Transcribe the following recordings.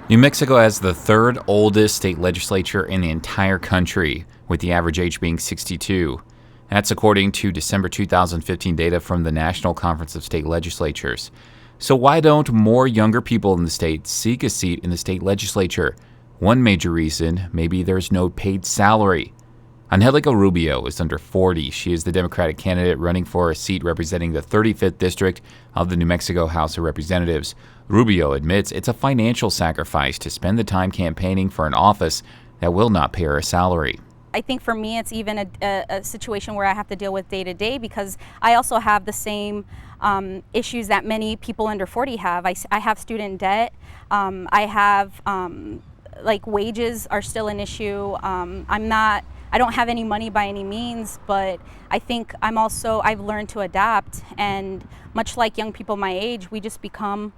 New Mexico has the third oldest state legislature in the entire country, with the average age being 62. That's according to December 2015 data from the National Conference of State Legislatures. So why don't more younger people in the state seek a seat in the state legislature? One major reason, maybe there's no paid salary. Angelica Rubio is under 40. She is the Democratic candidate running for a seat representing the 35th District of the New Mexico House of Representatives. Rubio admits it's a financial sacrifice to spend the time campaigning for an office that will not pay her a salary. I think for me it's even a situation where I have to deal with day to day because I also have the same issues that many people under 40 have. I have student debt. I have wages are still an issue. I don't have any money by any means, but I think I've learned to adapt, and much like young people my age, we just become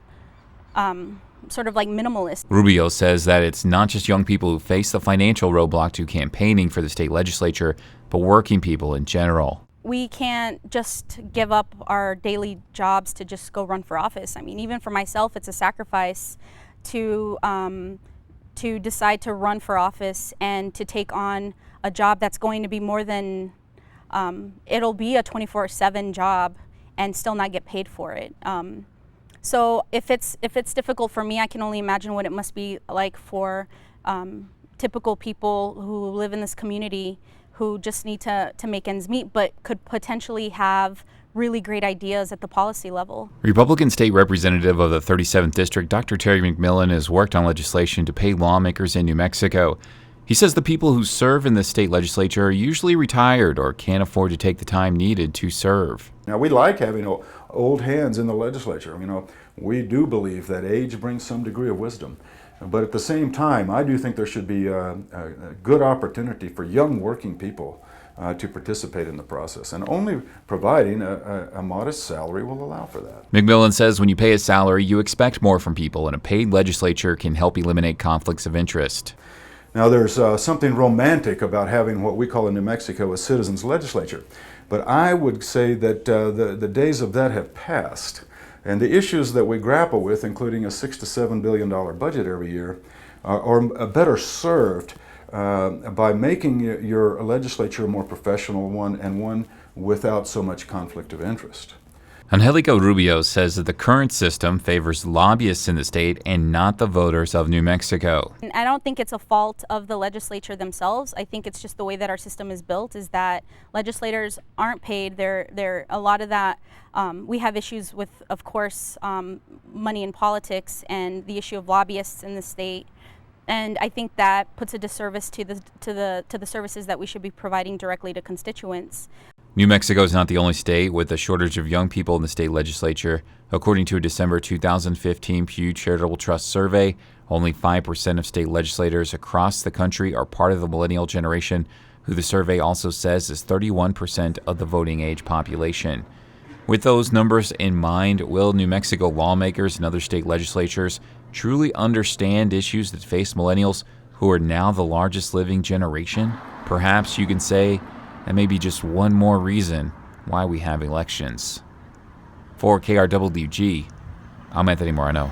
sort of like minimalists. Rubio says that it's not just young people who face the financial roadblock to campaigning for the state legislature, but working people in general. We can't just give up our daily jobs to just go run for office. I mean, even for myself, it's a sacrifice to decide to run for office and to take on a job that's going to be more than, it'll be a 24/7 job and still not get paid for it. So if it's difficult for me, I can only imagine what it must be like for typical people who live in this community who just need to make ends meet, but could potentially have really great ideas at the policy level. Republican State Representative of the 37th District, Dr. Terry McMillan, has worked on legislation to pay lawmakers in New Mexico. He says the people who serve in the state legislature are usually retired or can't afford to take the time needed to serve. Now, we like having old hands in the legislature. We do believe that age brings some degree of wisdom. But at the same time, I do think there should be a good opportunity for young working people to participate in the process, and only providing a modest salary will allow for that. McMillan says when you pay a salary, you expect more from people, and a paid legislature can help eliminate conflicts of interest. Now, there's something romantic about having what we call in New Mexico a citizens' legislature, but I would say that the days of that have passed. And the issues that we grapple with, including a $6 to $7 billion budget every year, are better served by making your legislature a more professional one and one without so much conflict of interest. Angelica Rubio says that the current system favors lobbyists in the state and not the voters of New Mexico. I don't think it's a fault of the legislature themselves. I think it's just the way that our system is built is that legislators aren't paid. They're a lot of that. We have issues with, of course, money in politics and the issue of lobbyists in the state. And I think that puts a disservice to the services that we should be providing directly to constituents. New Mexico is not the only state with a shortage of young people in the state legislature. According to a December 2015 Pew Charitable Trust survey, only 5% of state legislators across the country are part of the millennial generation, who the survey also says is 31% of the voting age population. With those numbers in mind, will New Mexico lawmakers and other state legislatures truly understand issues that face millennials, who are now the largest living generation? Perhaps you can say that may be just one more reason why we have elections. For KRWG, I'm Anthony Morano.